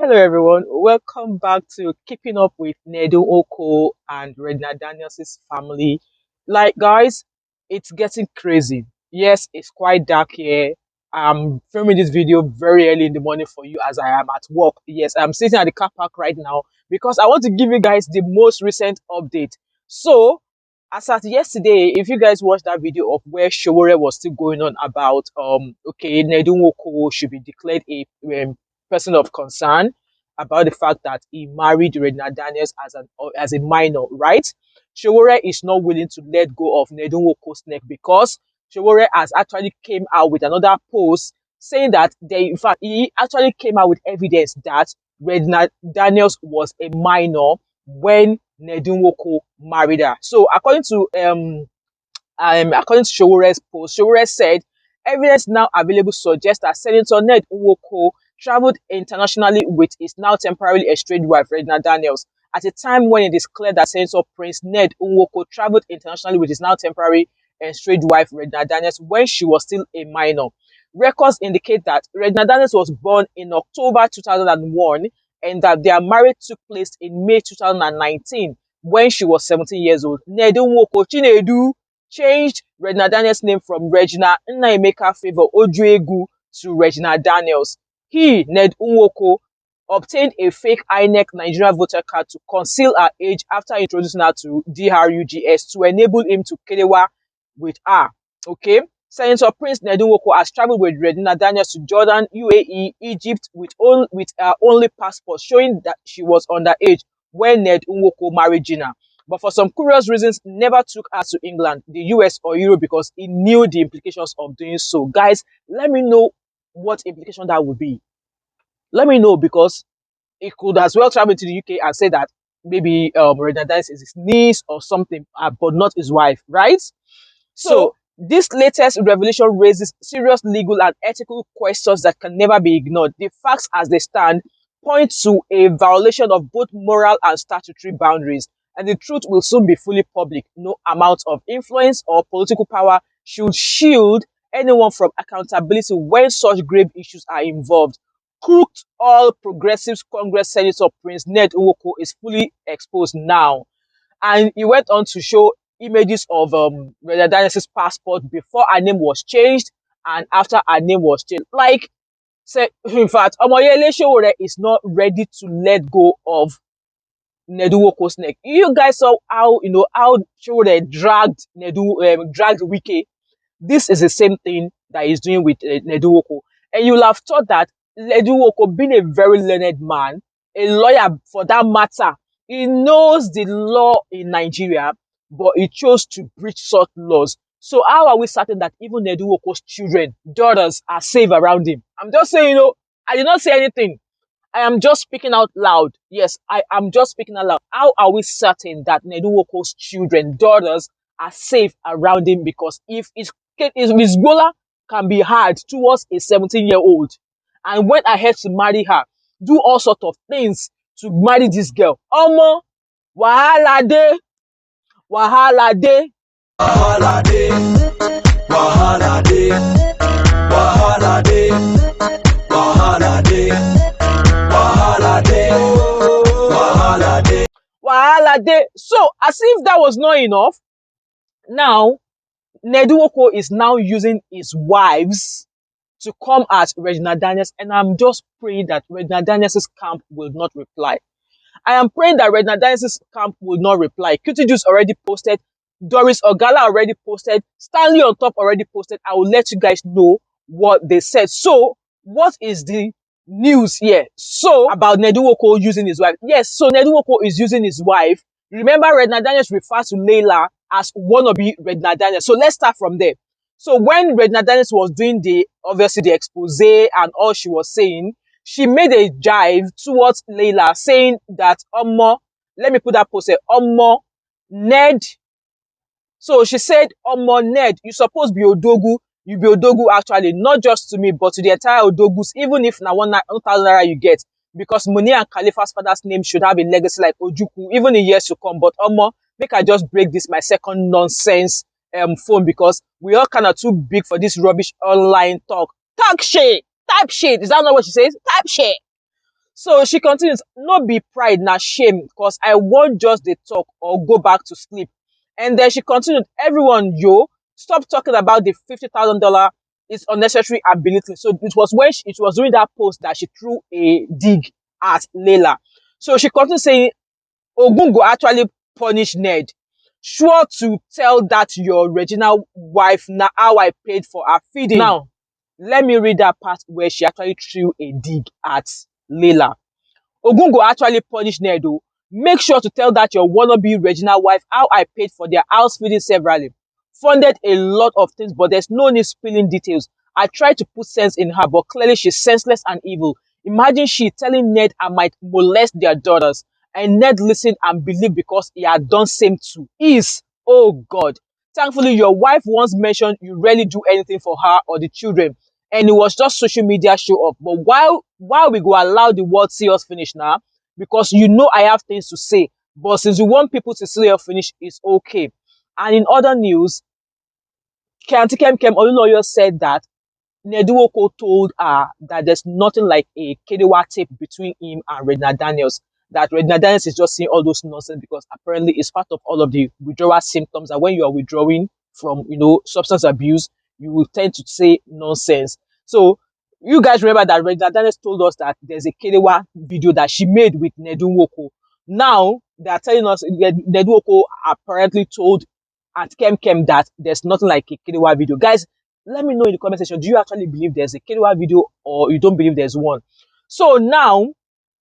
Hello everyone, welcome back to Keeping Up with Ned Nwoko and Regina Daniels' family. Like guys, it's getting crazy. Yes, it's quite dark here. I'm filming this video very early in the morning for you as I am at work. Yes, I'm sitting at the car park right now because I want to give you guys the most recent update. So, as at yesterday, if you guys watched that video of where Sowore was still going on about okay, Ned Nwoko should be declared a person of concern about the fact that he married Regina Daniels as a minor, right? Sowore is not willing to let go of Ned Nwoko's neck because Sowore has actually came out with another post saying that in fact, he actually came out with evidence that Regina Daniels was a minor when Ned Nwoko married her. So according to Showore's post, Showore said, evidence now available suggests that Senator Ned Nwoko traveled internationally with his now temporarily estranged wife, Regina Daniels, at a time when it is clear that Senator Prince Ned Nwoko traveled internationally with his now temporary estranged wife, Regina Daniels, when she was still a minor. Records indicate that Regina Daniels was born in October 2001 and that their marriage took place in May 2019 when she was 17 years old. Ned Nwoko Chinedu changed Regina Daniels' name from Regina Nnaemeka Favour Ojuegu to Regina Daniels. He, Ned Nwoko, obtained a fake INEC Nigeria voter card to conceal her age after introducing her to DRUGS to enable him to kerewa with her. Okay? Senator Prince Ned Nwoko has traveled with Regina Daniels to Jordan, UAE, Egypt with her only passport showing that she was underage when Ned Nwoko married Gina. But for some curious reasons, never took her to England, the US, or Europe because he knew the implications of doing so. Guys, let me know what implication that would be. Let me know because he could as well travel to the UK and say that maybe Regina Daniels is his niece or something, but not his wife, right? So this latest revelation raises serious legal and ethical questions that can never be ignored. The facts as they stand point to a violation of both moral and statutory boundaries, and the truth will soon be fully public. No amount of influence or political power should shield anyone from accountability when such grave issues are involved. Crooked All Progressives Congress Senator Prince Ned Nwoko is fully exposed now. And he went on to show images of Regina Daniels' passport before her name was changed and after her name was changed. Like, say, in fact, Omoyele Sowore is not ready to let go of Ned Nwoko's neck. You guys saw how Sowore dragged Wike. This is the same thing that he's doing with Ned Nwoko. And you'll have thought that Ned Nwoko, being a very learned man, a lawyer for that matter, he knows the law in Nigeria, but he chose to breach such laws. So how are we certain that even Ned Nwoko's children, daughters, are safe around him? I'm just saying, I did not say anything. I am just speaking out loud. Yes, I am just speaking out loud. How are we certain that Ned Nwoko's children, daughters, are safe around him? Because if Miss Gola can be hard towards a 17-year-old and went ahead to marry her, do all sorts of things to marry this girl. Omo, wahala dey, wahala dey. Wahala dey, wahala dey, wahala dey, wahala dey, wahala dey, wahala dey, wahala dey. So, as if that was not enough, now Ned Nwoko is now using his wives to come at Regina Daniels, and I'm just praying that Regina Daniels' camp will not reply. I am praying that Regina Daniels' camp will not reply. Cutie Juice already posted, Doris Ogala already posted, Stanley on top already posted. I will let you guys know what they said. So, what is the news here? So, about Ned Nwoko using his wife. Yes, so Ned Nwoko is using his wife. Remember, Regina Daniels refers to Laila as wannabe Regina Daniels. So, let's start from there. So, when Regina Daniels was doing obviously the expose and all she was saying, she made a jive towards Laila saying that, let me put that post here, Ned. So she said, Ned, you supposed to be Odogu. You be Odogu actually, not just to me, but to the entire Odogus, even if na 1,000 naira you get. Because Moni and Khalifa's father's name should have a legacy like Ojuku, even in years to come. But make I just break this, my second nonsense phone, because we all kind of too big for this rubbish online talk. Talk shit! Type shit! Is that not what she says? Type shit! So she continues, no be pride, na shame, because I won't just dey talk or go back to sleep. And then she continued, everyone, stop talking about the $50,000. It's unnecessary and belittling. So it was it was during that post that she threw a dig at Laila. So she continued saying, Ogun go actually punish Ned. Sure to tell that your Regina wife na how I paid for her feeding. Now, let me read that part where she actually threw a dig at Laila. Ogun go actually punish Ned. Make sure to tell that your wannabe Regina wife how I paid for their house feeding severally. Funded a lot of things, but there's no need spilling details. I tried to put sense in her, but clearly she's senseless and evil. Imagine she telling Ned I might molest their daughters. And Ned listened and believed because he had done same too. Oh God. Thankfully, your wife once mentioned you rarely do anything for her or the children. And it was just social media show off. But while we go allow the world see us finish now, because you know I have things to say. But since you want people to see us finish, it's okay. And in other news, Aunty Kem Olunloyo said that Ned Nwoko told her that there's nothing like a Kedewa tape between him and Regina Daniels. That Regina Daniels is just saying all those nonsense because apparently it's part of all of the withdrawal symptoms. That when you are withdrawing from, substance abuse, you will tend to say nonsense. So you guys remember that Regina Daniels told us that there's a Kedewa video that she made with Ned Nwoko. Now they are telling us Ned Nwoko apparently told at Kem that there's nothing like a Kedewa video. Guys, let me know in the comment section, do you actually believe there's a Kedewa video or you don't believe there's one? So now,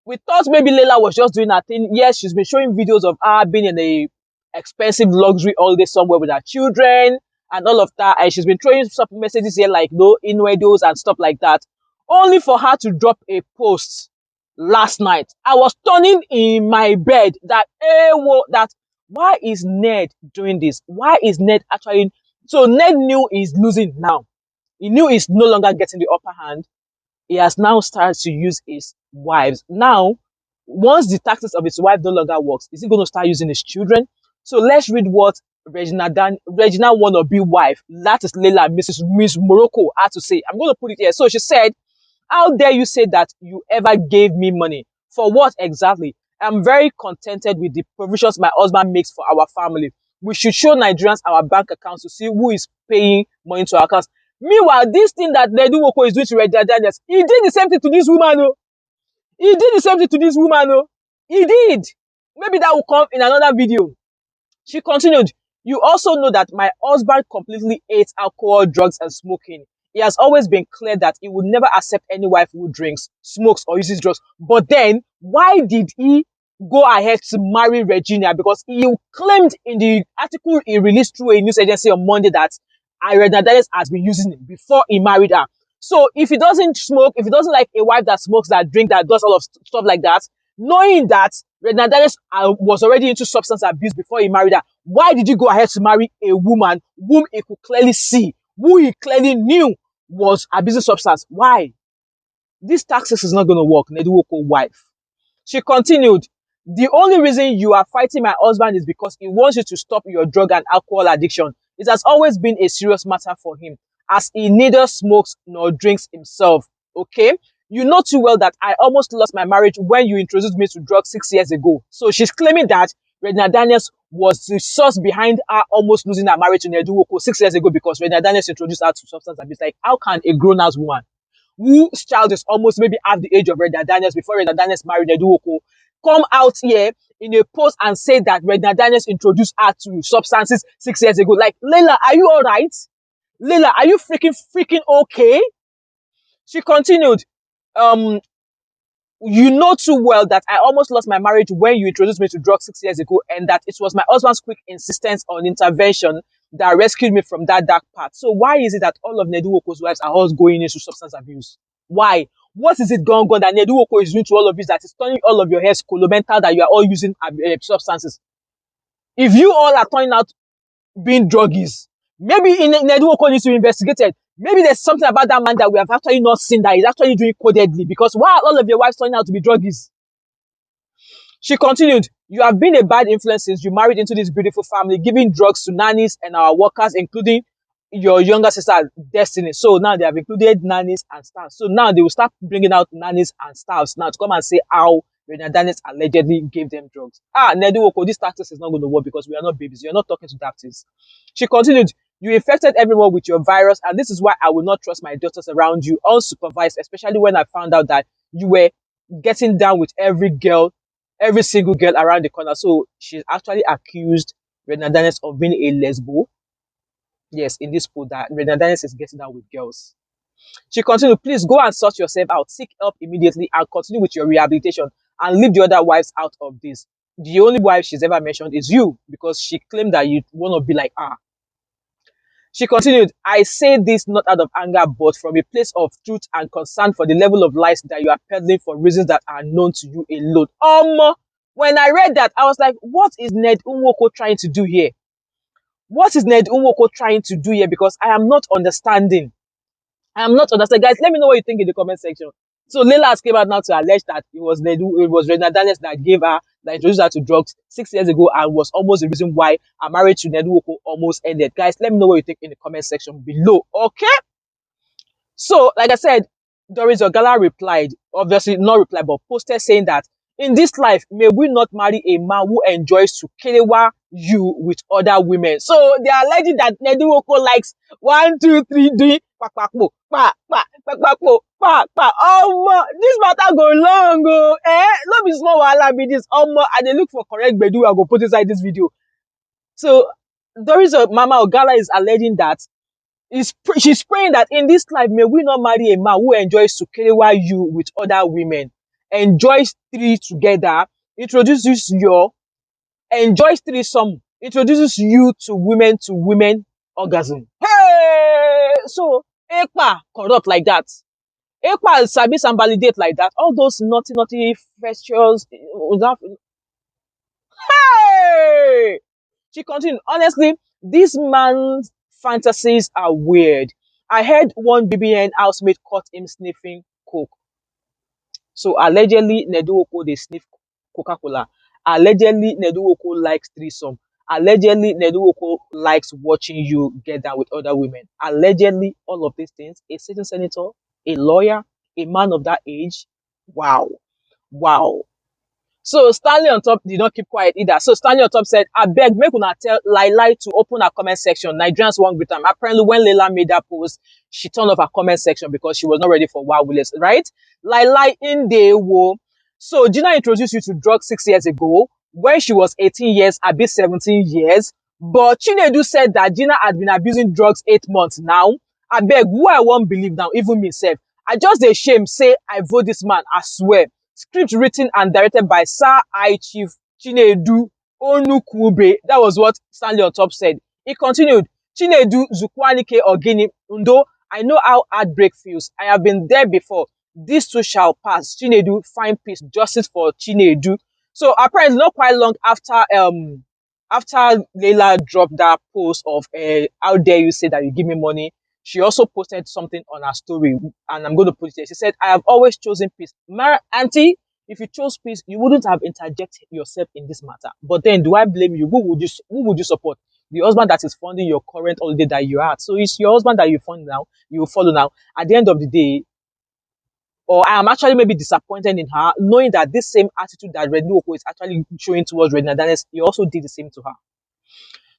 we thought maybe Laila was just doing her thing. Yes, she's been showing videos of her being in a expensive luxury holiday somewhere with her children and all of that. And she's been throwing some messages here like no innuendos and stuff like that. Only for her to drop a post last night. I was turning in my bed that, why is Ned doing this? Why is Ned actually... So Ned knew he's losing now. He knew he's no longer getting the upper hand. He has now started to use his wives. Now, once the tactics of his wife no longer works, is he going to start using his children? So let's read what Regina wannabe wife, that is Laila, Miss Morocco, had to say. I'm going to put it here. So she said, how dare you say that you ever gave me money? For what exactly? I'm very contented with the provisions my husband makes for our family. We should show Nigerians our bank accounts to see who is paying money to our accounts. Meanwhile, this thing that Ned Nwoko is doing to Regina Daniels, he did the same thing to this woman. Oh. He did the same thing to this woman. Oh. He did. Maybe that will come in another video. She continued, you also know that my husband completely hates alcohol, drugs, and smoking. He has always been clear that he would never accept any wife who drinks, smokes, or uses drugs. But then, why did he go ahead to marry Regina? Because he claimed in the article he released through a news agency on Monday that Regina Daniels has been using it before he married her. So if he doesn't smoke, if he doesn't like a wife that smokes, that drinks, that does all of stuff like that, knowing that Regina Daniels was already into substance abuse before he married her, why did he go ahead to marry a woman whom he could clearly see, who he clearly knew was abusing substance? Why? This tactics is not going to work, Ned Nwoko wife. She continued, the only reason you are fighting my husband is because he wants you to stop your drug and alcohol addiction. It has always been a serious matter for him, as he neither smokes nor drinks himself. Okay? You know too well that I almost lost my marriage when you introduced me to drugs 6 years ago. So she's claiming that Regina Daniels was the source behind her almost losing her marriage to Ned Nwoko 6 years ago because Regina Daniels introduced her to substance abuse. Like, how can a grown-ass woman whose child is almost maybe half the age of Regina Daniels before Regina Daniels married Ned Nwoko come out here in a post and say that Regina Daniels introduced her to substances 6 years ago? Like, Laila, are you all right? Laila, are you freaking okay? She continued, you know too well that I almost lost my marriage when you introduced me to drugs 6 years ago, and that it was my husband's quick insistence on intervention that rescued me from that dark path. So why is it that all of Ned Nwoko's wives are all going into substance abuse? Why? What is it going on that Ned Nwoko is doing to all of this that is turning all of your hairs colomental, that you are all using substances? If you all are turning out being druggies, maybe Ned Nwoko needs to be investigated. Maybe there's something about that man that we have actually not seen that he's actually doing codedly, because why are all of your wives turning out to be druggies? She continued, you have been a bad influence since you married into this beautiful family, giving drugs to nannies and our workers, including your younger sister Destiny. So now they have included nannies and staff. So now they will start bringing out nannies and staffs now to come and say how Regina Daniels allegedly gave them drugs. Ned Nwoko, this tactics is not going to work because we are not babies. You're not talking to doctors. She continued, you infected everyone with your virus, and this is why I will not trust my daughters around you unsupervised, especially when I found out that you were getting down with every girl, every single girl around the corner. So she actually accused Regina Daniels of being a lesbo. Yes, in this pool that Regina Daniels is getting down with girls. She continued, please go and sort yourself out, seek help immediately, and continue with your rehabilitation and leave the other wives out of this. The only wife she's ever mentioned is you, because she claimed that you want to be like her. She continued, I say this not out of anger, but from a place of truth and concern for the level of lies that you are peddling for reasons that are known to you alone. When I read that, I was like, what is Ned Nwoko trying to do here? What is Ned Nwoko trying to do here? Because I am not understanding. I am not understanding. Guys, let me know what you think in the comment section. So Laila has came out now to allege that it was Regina Daniels that introduced her to drugs 6 years ago and was almost the reason why her marriage to Ned Nwoko almost ended. Guys, let me know what you think in the comment section below. Okay? So, like I said, Doris Ogala replied, obviously not replied, but posted saying that in this life, may we not marry a man who enjoys to kelewa you with other women. So they are alleging that Ned Nwoko likes 1, 2, 3, doing pakpakpo, pa, pa, pakpakpo, pa, pa. This matter go long, no be small wahala be this. And they look for correct bedu. I go put inside this video. So Doris Mama Ogala is alleging that she's praying that in this life, may we not marry a man who enjoys to kelewa you with other women, enjoys three together, introduces threesome, introduces you to women orgasm. Hey! So, Ekpa corrupt like that. Ekpa sabi and validate like that. All those naughty features. Hey! She continued, honestly, this man's fantasies are weird. I heard one BBN housemate caught him sniffing coke. So allegedly, Ned Nwoko, they sniff Coca-Cola. Allegedly, Ned Nwoko likes threesome. Allegedly, Ned Nwoko likes watching you get down with other women. Allegedly, all of these things, a sitting senator, a lawyer, a man of that age. Wow. Wow. So Stanley on top did not keep quiet either. So Stanley on top said, I beg, make una tell Laila to open her comment section. Nigerians won't greet them. Apparently, when Laila made that post, she turned off her comment section because she was not ready for Wild Willis, right? Laila in the wo. So Gina introduced you to drugs 6 years ago when she was 18 years, a bit 17 years. But Chinedu said that Gina had been abusing drugs 8 months now. I beg, who I won't believe now, even myself. I just a shame, say I vote this man, I swear. Script written and directed by Sir I Chief Chinedu Onukwube. That was what Stanley on top said. He continued, Chinedu Zukwanike Ogini Undo, I know how heartbreak feels. I have been there before. This too shall pass. Chinedu, find peace, justice for Chinedu. So apparently not quite long after Laila dropped that post of how dare you say that you give me money, she also posted something on her story, and I'm going to put it here. She said, I have always chosen peace. Auntie, if you chose peace, you wouldn't have interjected yourself in this matter. But then, do I blame you? Who would you support? The husband that is funding your current holiday that you're at. So it's your husband that you fund now, you follow now. At the end of the day, or I am actually maybe disappointed in her, knowing that this same attitude that Ned Nwoko is actually showing towards Regina Daniels, he also did the same to her.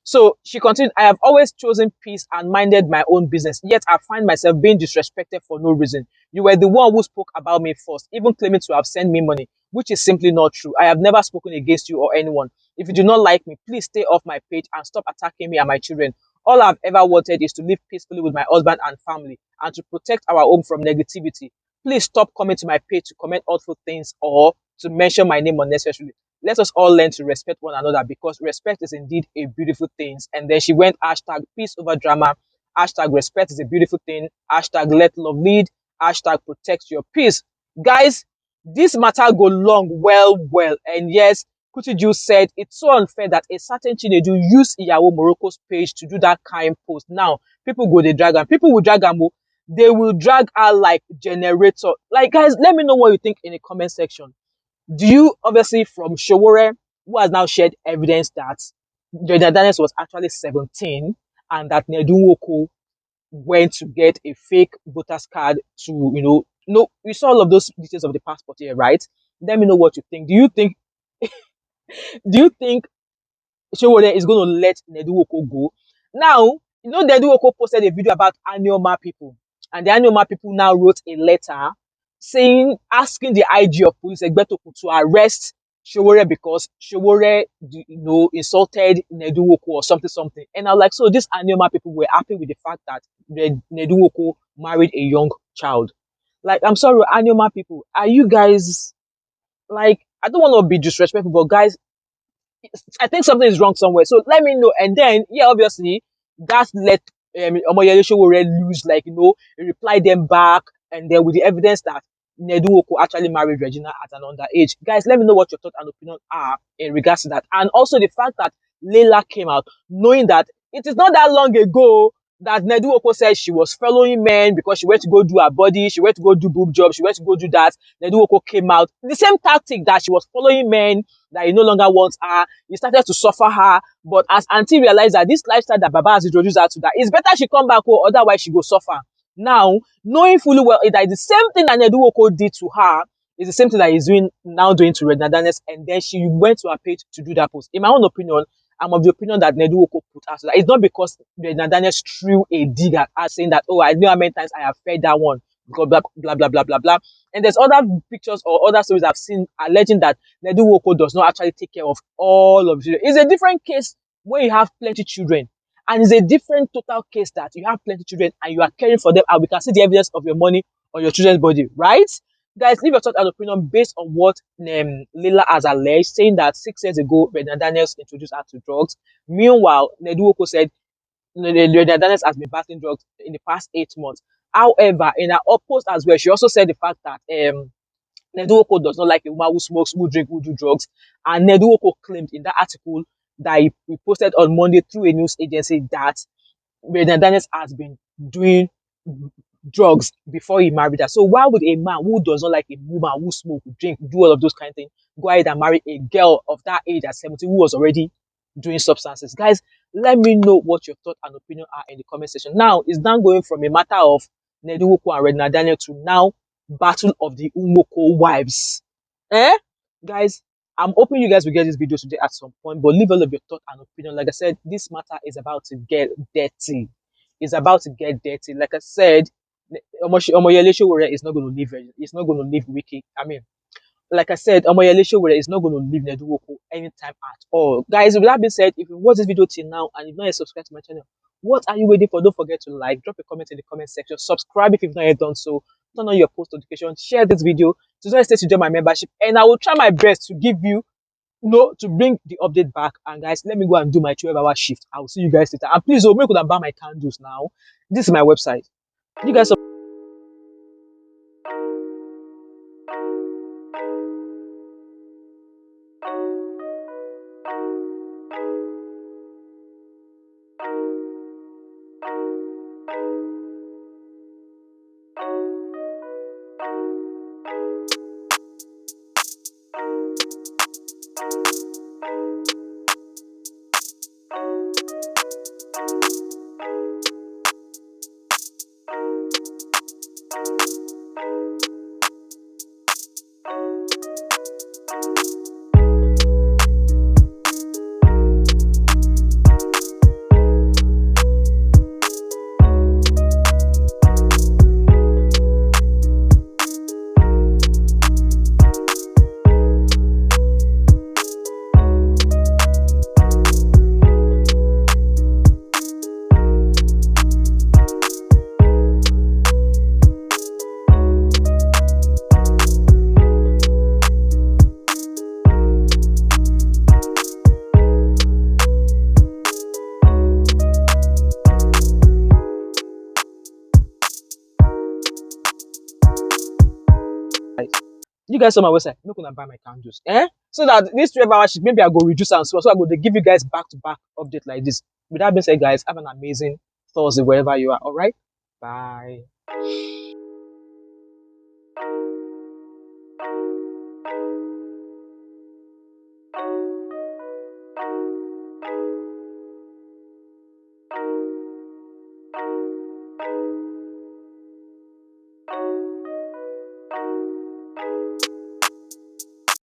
So she continued, I have always chosen peace and minded my own business, yet I find myself being disrespected for no reason. You were the one who spoke about me first, even claiming to have sent me money, which is simply not true. I have never spoken against you or anyone. If you do not like me, please stay off my page and stop attacking me and my children. All I've ever wanted is to live peacefully with my husband and family and to protect our home from negativity. Please stop coming to my page to comment awful things or to mention my name unnecessarily. Let us all learn to respect one another because respect is indeed a beautiful thing. And then she went hashtag peace over drama, hashtag respect is a beautiful thing, hashtag let love lead, hashtag protect your peace. Guys, this matter go long well. And yes, Kutiju said it's so unfair that a certain Chinedu used Iyawo Morocco's page to do that kind post. Now, people go they drag her. People will drag her more. They will drag her like generator. Like, guys, let me know what you think in the comment section. Do you, obviously from Sowore, who has now shared evidence that Regina Daniels was actually 17 and that Ned Nwoko went to get a fake voters card to, no, you saw all of those details of the passport here, right? Let me know what you think. Do you think Sowore is going to let Ned Nwoko go? Now, Ned Nwoko posted a video about Anioma people, and the Anioma people now wrote a letter asking the IG of police, Egbetoku, to arrest Sowore because Sowore, insulted Ned Nwoko or something, something. And I was like, so these Anioma people were happy with the fact that Ned Nwoko married a young child. Like, I'm sorry, Anioma people, are you guys, like, I don't want to be disrespectful, but guys, I think something is wrong somewhere. So let me know. And then, yeah, obviously, that let Omoyele Sowore lose, like, he replied them back. And then with the evidence that Ned Nwoko actually married Regina at an underage. Guys, let me know what your thoughts and opinion are in regards to that. And also the fact that Laila came out, knowing that it is not that long ago that Ned Nwoko said she was following men because she went to go do her body, she went to go do boob job, she went to go do that. Ned Nwoko came out. The same tactic that she was following men, that he no longer wants her, he started to suffer her. But as Auntie realized that this lifestyle that Baba has introduced her to, that it's better she come back home, otherwise she go suffer. Now, knowing fully well that it's the same thing that Ned Nwoko did to her, is the same thing that he's now doing to Regina Daniels, and then she went to her page to do that post. In my own opinion, I'm of the opinion that Ned Nwoko put her so that it's not because Regina Daniels threw a dig at her saying that, oh, I know how many times I have fed that one, because blah, blah, blah, blah, blah, blah. And there's other pictures or other stories I've seen alleging that Ned Nwoko does not actually take care of all of the children. It's a different case when you have plenty children. And it's a different total case that you have plenty children and you are caring for them, and we can see the evidence of your money on your children's body, right? Guys, leave your thoughts and opinion based on what Laila has alleged, saying that 6 years ago, Regina Daniels introduced her to drugs. Meanwhile, Ned Nwoko said Regina Daniels has been battling drugs in the past 8 months. However, in her post as well, she also said the fact that Ned Nwoko does not like a woman who smokes, who drink, who do drugs. And Ned Nwoko claimed in that article that he posted on Monday through a news agency that Regina Daniels has been doing drugs before he married her. So why would a man who does not like a woman who smoke, drink, do all of those kind of things, go ahead and marry a girl of that age at 17 who was already doing substances? Guys, let me know what your thoughts and opinion are in the comment section. Now, it's now going from a matter of Ned Nwoko and Regina Daniels to now battle of the Nwoko wives. Guys, I'm hoping you guys will get this video today at some point, but leave all of your thoughts and opinion. Like I said, this matter is about to get dirty. It's about to get dirty. Like I said, Omoyele Sowore is not going to leave. It's not going to leave Wiki. I mean, like I said, Omoyele Sowore is not going to leave Ned Nwoko anytime at all. Guys, with that being said, if you watch this video till now and you've not yet subscribed to my channel, what are you waiting for? Don't forget to like, drop a comment in the comment section, subscribe if you've not yet done so, turn on your post notifications, share this video to not stay to join my membership, and I will try my best to give you, to bring the update back. And guys, let me go and do my 12-hour shift. I will see you guys later. And please, make sure to buy my candles now. This is my website. You guys. You guys saw my website, make gonna buy my candles. So that this 12-hour shift, maybe I go reduce and so I go to give you guys back-to-back update like this. With that being said, guys, have an amazing Thursday wherever you are. All right, bye.